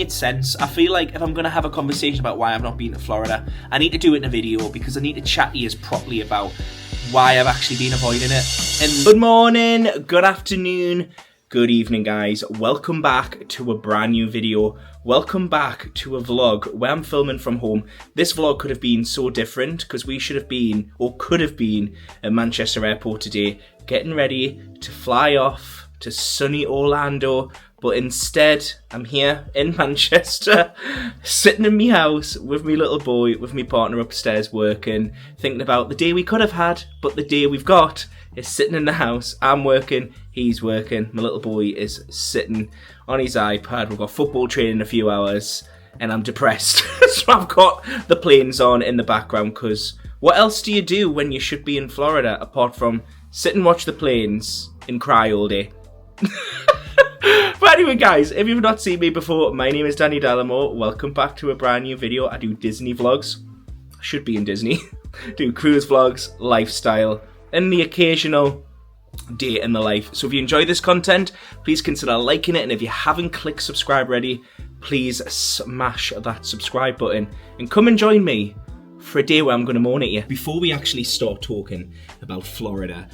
made sense. I feel like if I'm going to have a conversation about why I've not been to Florida, I need to do it in a video because I need to chat to you properly about why I've actually been avoiding it. And good morning, good afternoon, good evening, guys. Welcome back to a brand new video. Welcome back to a vlog where I'm filming from home. This vlog could have been so different because we should have been, or could have been, at Manchester Airport today, getting ready to fly off to sunny Orlando. But instead, I'm here in Manchester, sitting in my house with my little boy, with my partner upstairs working, thinking about the day we could have had, but the day we've got is sitting in the house. I'm working, he's working, my little boy is sitting on his iPad. We've got football training in a few hours, and I'm depressed. So I've got the planes on in the background, because what else do you do when you should be in Florida, apart from sit and watch the planes and cry all day? But anyway, guys, if you've not seen me before, my name is Dalimore. Welcome back to a brand new video. I do Disney vlogs. I should be in Disney. Do cruise vlogs, lifestyle, and the occasional day in the life. So if you enjoy this content, please consider liking it. And if you haven't clicked subscribe already, please smash that subscribe button and come and join me for a day where I'm going to moan at you. Before we actually start talking about Florida,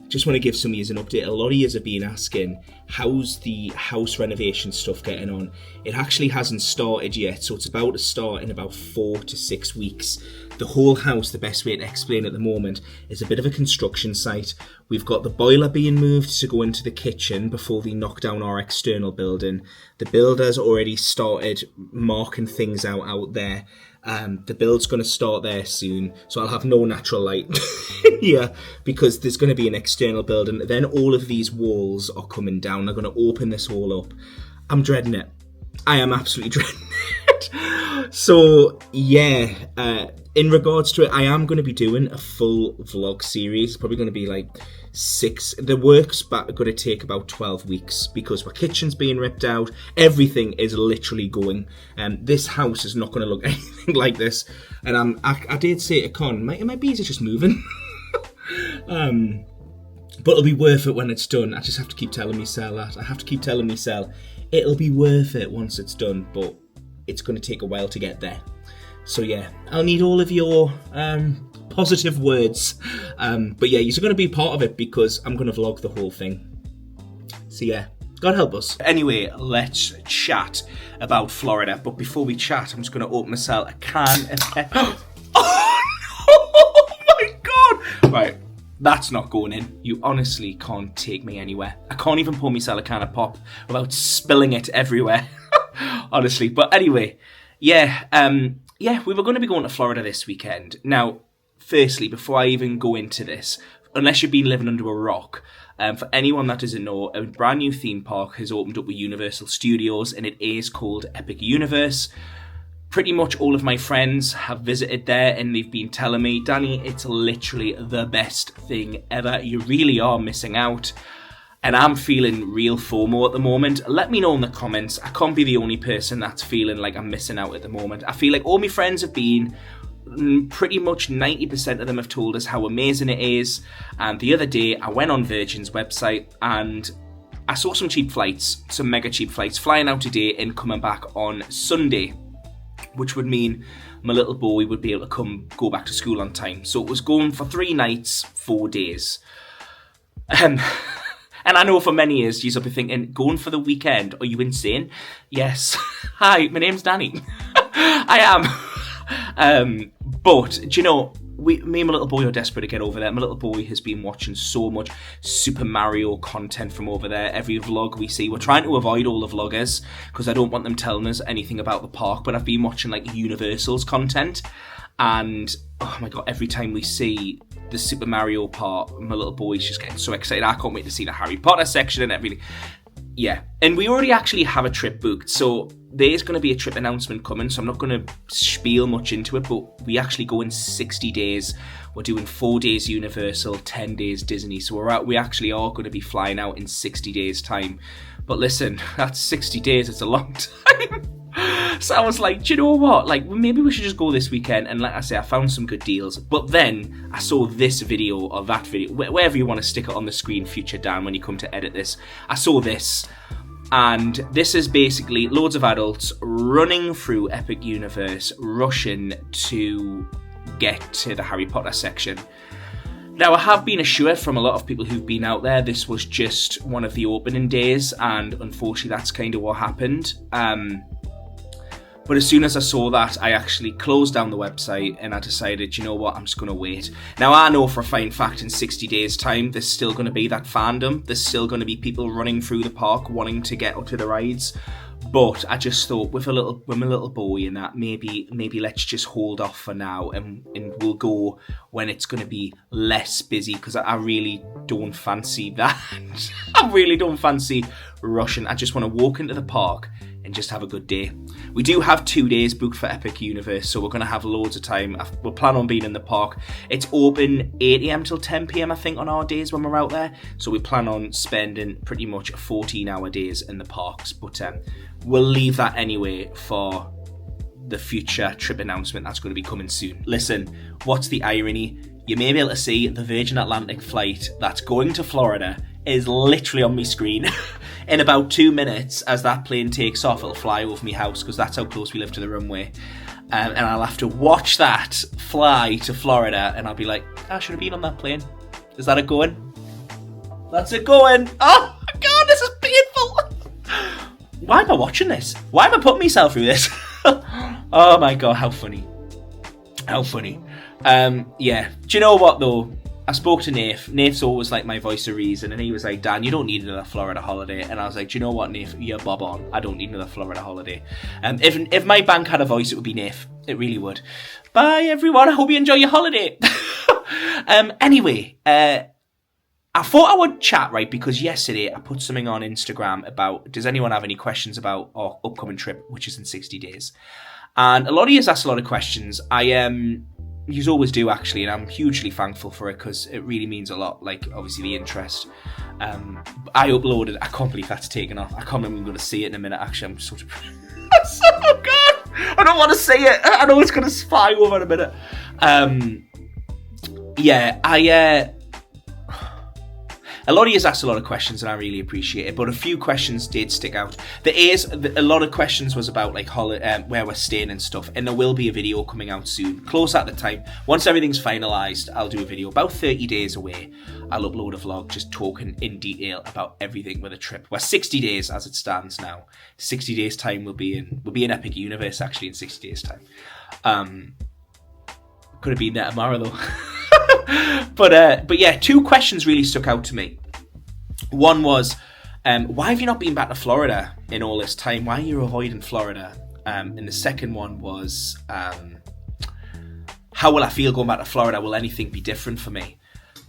just want to give some of you an update. A lot of you have been asking, how's the house renovation stuff getting on? It actually hasn't started yet, so it's about to start in about 4 to 6 weeks. The whole house, the best way to explain at the moment, is a bit of a construction site. We've got the boiler being moved to go into the kitchen before they knock down our external building. The builder's already started marking things out there. The build's going to start there soon, so I'll have no natural light here because there's going to be an external building. Then all of these walls are coming down. They're going to open this all up. I'm dreading it. I am absolutely dreading it. So yeah, in regards to it, I am going to be doing a full vlog series. Probably going to be like 6. The work's going to take about 12 weeks because my kitchen's being ripped out. Everything is literally going. This house is not going to look anything like this. And I did say to Con, it might be easy just moving. But it'll be worth it when it's done. I just have to keep telling myself that. I have to keep telling myself it'll be worth it once it's done, but it's going to take a while to get there. So yeah, I'll need all of your positive words. But yeah, you're going to be part of it because I'm going to vlog the whole thing. So yeah, God help us. Anyway, let's chat about Florida. But before we chat, I'm just going to open myself a can of pepper. Oh my God! Right. That's not going in. You honestly can't take me anywhere. I can't even pour myself a can of pop without spilling it everywhere. Honestly. But anyway, yeah, we were going to be going to Florida this weekend. Now, firstly, before I even go into this, unless you've been living under a rock, for anyone that doesn't know, a brand new theme park has opened up with Universal Studios, and it is called Epic Universe. Pretty much all of my friends have visited there and they've been telling me, Danny, it's literally the best thing ever. You really are missing out. And I'm feeling real FOMO at the moment. Let me know in the comments. I can't be the only person that's feeling like I'm missing out at the moment. I feel like all my friends have been. Pretty much 90% of them have told us how amazing it is. And the other day, I went on Virgin's website and I saw some cheap flights, some mega cheap flights, flying out today and coming back on Sunday, which would mean my little boy would be able to go back to school on time. So it was going for 3 nights, 4 days. And I know for many years, you'll be thinking, going for the weekend, are you insane? Yes. Hi, my name's Danny. I am. But, do you know, me and my little boy are desperate to get over there. My little boy has been watching so much Super Mario content from over there. Every vlog we see, we're trying to avoid all the vloggers because I don't want them telling us anything about the park, but I've been watching like Universal's content, and oh my God, every time we see the Super Mario part, my little boy's just getting so excited. I can't wait to see the Harry Potter section and everything. Yeah, and we already actually have a trip booked, so there's going to be a trip announcement coming, so I'm not going to spiel much into it, but we actually go in 60 days. We're doing 4 days Universal, 10 days Disney, so we actually are going to be flying out in 60 days' time. But listen, that's 60 days, it's a long time. So I was like, do you know what? Like, maybe we should just go this weekend. And like I say, I found some good deals. But then I saw this video or that video, wherever you want to stick it on the screen, future Dan, when you come to edit this. I saw this. And this is basically loads of adults running through Epic Universe, rushing to get to the Harry Potter section. Now, I have been assured from a lot of people who've been out there, this was just one of the opening days, and unfortunately that's kind of what happened. But as soon as I saw that, I actually closed down the website and I decided, you know what, I'm just going to wait. Now, I know for a fine fact in 60 days' time, there's still going to be that fandom. There's still going to be people running through the park wanting to get up to the rides. But I just thought, with my little boy and that, maybe let's just hold off for now and we'll go when it's going to be less busy, because I really don't fancy that. I really don't fancy rushing. I just want to walk into the park and just have a good day. We do have 2 days booked for Epic Universe, so we're going to have loads of time. We'll plan on being in the park. It's open 8 a.m. till 10 p.m. I think on our days when we're out there, so we plan on spending pretty much 14-hour days in the parks, but we'll leave that anyway for the future trip announcement that's going to be coming soon. Listen, what's the irony? You may be able to see the Virgin Atlantic flight that's going to Florida is literally on my screen. In about 2 minutes, as that plane takes off, it'll fly over my house, because that's how close we live to the runway. And I'll have to watch that fly to Florida, and I'll be like, I should have been on that plane. Is that it going? That's it going. Oh my God, this is painful. Why am I watching this? Why am I putting myself through this? Oh my God, how funny. How funny. Yeah. Do you know what though? I spoke to Nath. Nath's always like my voice of reason, and he was like, Dan, you don't need another Florida holiday. And I was like, do you know what, Nath? You're bob on. I don't need another Florida holiday. If my bank had a voice, it would be Nath. It really would. Bye, everyone. I hope you enjoy your holiday. Anyway, I thought I would chat, right, because yesterday I put something on Instagram about, does anyone have any questions about our upcoming trip, which is in 60 days? And a lot of you asked a lot of questions. You always do, actually, and I'm hugely thankful for it, because it really means a lot, like, obviously, the interest. I uploaded, I can't believe that's taken off. I can't believe I'm going to see it in a minute, actually. I'm sort of... Oh, God! I don't want to say it. I know it's going to spy over in a minute. A lot of you asked a lot of questions, and I really appreciate it, but a few questions did stick out. A lot of questions was about like where we're staying and stuff, and there will be a video coming out soon, close at the time. Once everything's finalised, I'll do a video. About 30 days away, I'll upload a vlog just talking in detail about everything with the trip. We're 60 days as it stands now. 60 days time we'll be in Epic Universe, actually, in 60 days time. Could have been there tomorrow though. But yeah, 2 questions really stuck out to me. One was, why have you not been back to Florida in all this time? Why are you avoiding Florida? And the second one was, how will I feel going back to Florida? Will anything be different for me?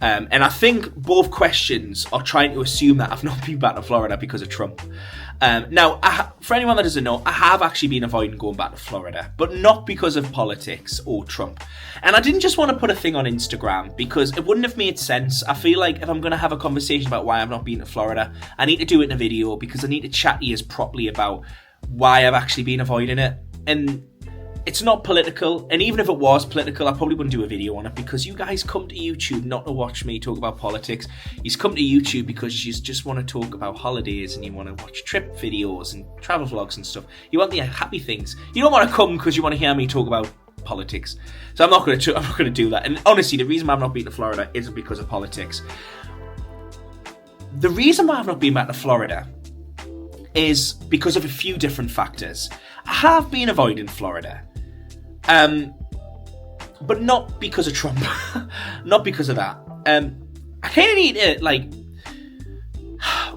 And I think both questions are trying to assume that I've not been back to Florida because of Trump. Now, for anyone that doesn't know, I have actually been avoiding going back to Florida, but not because of politics or Trump. And I didn't just want to put a thing on Instagram because it wouldn't have made sense. I feel like if I'm going to have a conversation about why I've not been to Florida, I need to do it in a video, because I need to chat to you properly about why I've actually been avoiding it. And it's not political, and even if it was political, I probably wouldn't do a video on it, because you guys come to YouTube not to watch me talk about politics. You come to YouTube because you just want to talk about holidays, and you want to watch trip videos and travel vlogs and stuff. You want the happy things. You don't want to come because you want to hear me talk about politics. So I'm not going to do that. And honestly, the reason why I've not been to Florida isn't because of politics. The reason why I've not been back to Florida is because of a few different factors. I have been avoiding Florida. But not because of Trump. Not because of that. I kind of need to,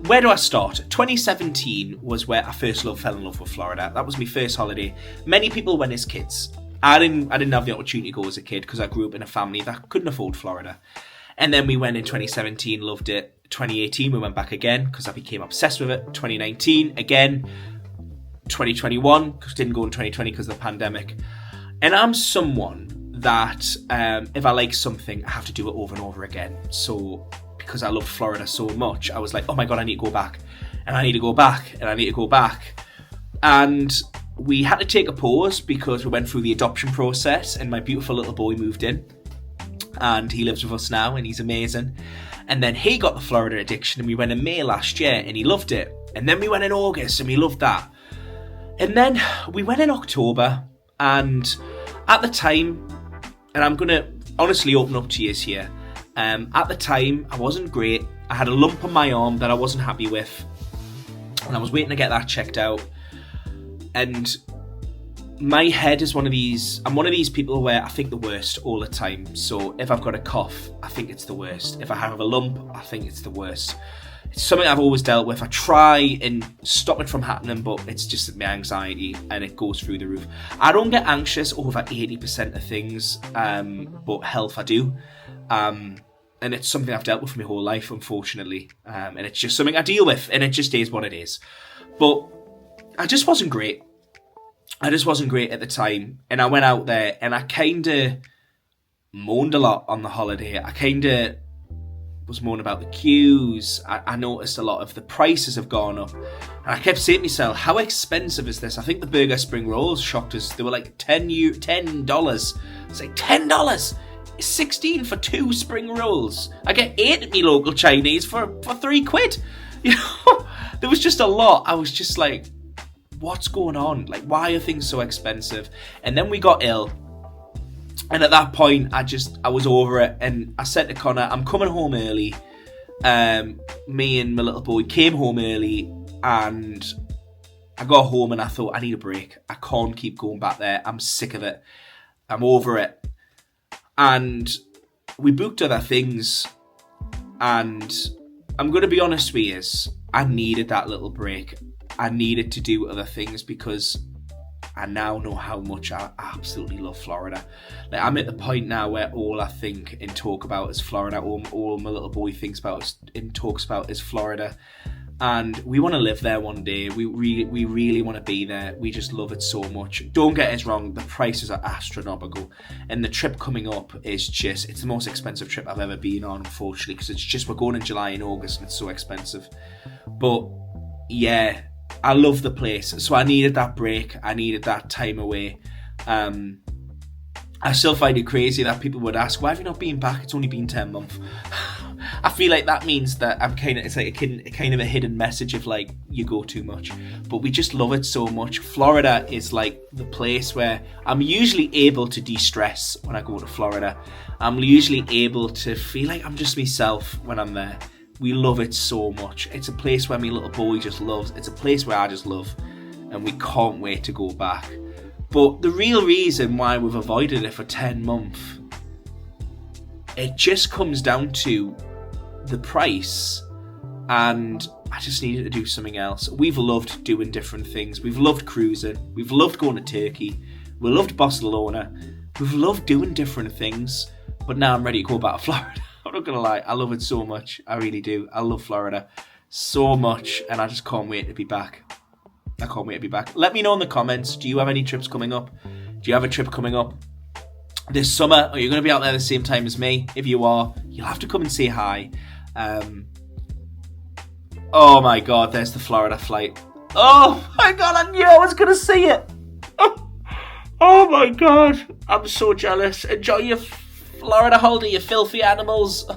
where do I start? 2017 was where I first fell in love with Florida. That was my first holiday. Many people went as kids. I didn't have the opportunity to go as a kid because I grew up in a family that couldn't afford Florida. And then we went in 2017, loved it. 2018, we went back again because I became obsessed with it. 2019, again. 2021, because didn't go in 2020 because of the pandemic. And I'm someone that, if I like something, I have to do it over and over again. So, because I love Florida so much, I was like, oh my God, I need to go back. And I need to go back. And I need to go back. And we had to take a pause because we went through the adoption process and my beautiful little boy moved in. And he lives with us now and he's amazing. And then he got the Florida addiction and we went in May last year and he loved it. And then we went in August and we loved that. And then we went in October, and at the time, and I'm going to honestly open up to you here, at the time I wasn't great. I had a lump on my arm that I wasn't happy with, and I was waiting to get that checked out. And my head is I'm one of these people where I think the worst all the time. So if I've got a cough, I think it's the worst. If I have a lump, I think it's the worst. It's something I've always dealt with. I try and stop it from happening, but it's just my anxiety, and it goes through the roof. I don't get anxious over 80% of things, but health I do. And it's something I've dealt with my whole life, unfortunately. And it's just something I deal with, and it just is what it is. But I just wasn't great. I just wasn't great at the time. And I went out there, and I kind of moaned a lot on the holiday. I kind of was moaning about the queues. I noticed a lot of the prices have gone up. And I kept saying to myself, how expensive is this? I think the burger spring rolls shocked us. They were like $10. It's like $10. It's $16 for 2 spring rolls. I get 8 at me local Chinese for £3. You know, there was just a lot. I was just like, what's going on? Like, why are things so expensive? And then we got ill. And at that point, I was over it. And I said to Connor, I'm coming home early. Me and my little boy came home early, and I got home and I thought, I need a break. I can't keep going back there. I'm sick of it. I'm over it. And we booked other things. And I'm going to be honest with you, I needed that little break. I needed to do other things because I now know how much I absolutely love Florida. Like, I'm at the point now where all I think and talk about is Florida. All my little boy thinks about and talks about is Florida. And we want to live there one day. We really want to be there. We just love it so much. Don't get us wrong, the prices are astronomical. And the trip coming up is just, it's the most expensive trip I've ever been on, unfortunately, because it's just, we're going in July and August and it's so expensive. But yeah, I love the place. So I needed that break. I needed that time away. I still find it crazy that people would ask, why have you not been back? It's only been 10 months. I feel like that means that it's like a kind of a hidden message of like, you go too much. But we just love it so much. Florida is like the place where I'm usually able to de-stress when I go to Florida. I'm usually able to feel like I'm just myself when I'm there. We love it so much. It's a place where my little boy just loves. It's a place where I just love. And we can't wait to go back. But the real reason why we've avoided it for 10 months, it just comes down to the price. And I just needed to do something else. We've loved doing different things. We've loved cruising. We've loved going to Turkey. We loved Barcelona. We've loved doing different things. But now I'm ready to go back to Florida. I'm not going to lie. I love it so much. I really do. I love Florida so much. And I just can't wait to be back. I can't wait to be back. Let me know in the comments. Do you have any trips coming up? Do you have a trip coming up this summer? Are you going to be out there the same time as me? If you are, you'll have to come and say hi. Oh my God, there's the Florida flight. Oh my God, I knew I was going to see it. Oh my God, I'm so jealous. Enjoy your Florida holiday, you filthy animals.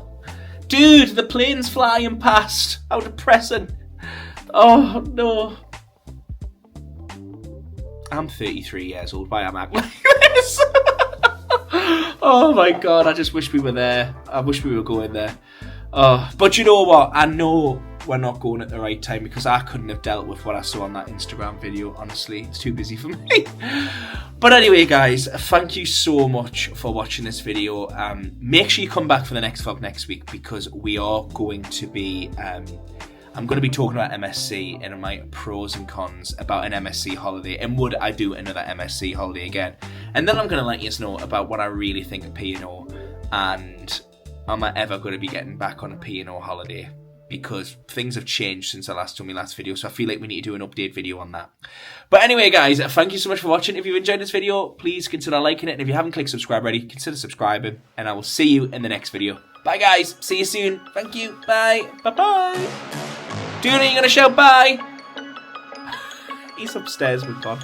Dude, the plane's flying past. How depressing. Oh no. I'm 33 years old. Why am I acting like this? Oh my God, I just wish we were there. I wish we were going there. But you know what? I know we're not going at the right time because I couldn't have dealt with what I saw on that Instagram video. Honestly, it's too busy for me. But anyway, guys, thank you so much for watching this video. Make sure you come back for the next vlog next week because we are going to be... I'm going to be talking about MSC and my pros and cons about an MSC holiday and would I do another MSC holiday again. And then I'm going to let you know about what I really think of P&O and am I ever going to be getting back on a P&O holiday because things have changed since I last done my last video, so I feel like we need to do an update video on that. But anyway, guys, thank you so much for watching. If you enjoyed this video, please consider liking it, and if you haven't clicked subscribe already, consider subscribing, and I will see you in the next video. Bye, guys. See you soon. Thank you. Bye. Bye-bye. Doona, you gonna shout bye? He's upstairs with Con.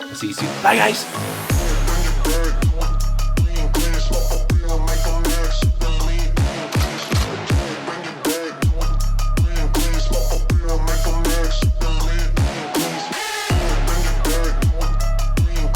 I'll see you soon. Bye, guys.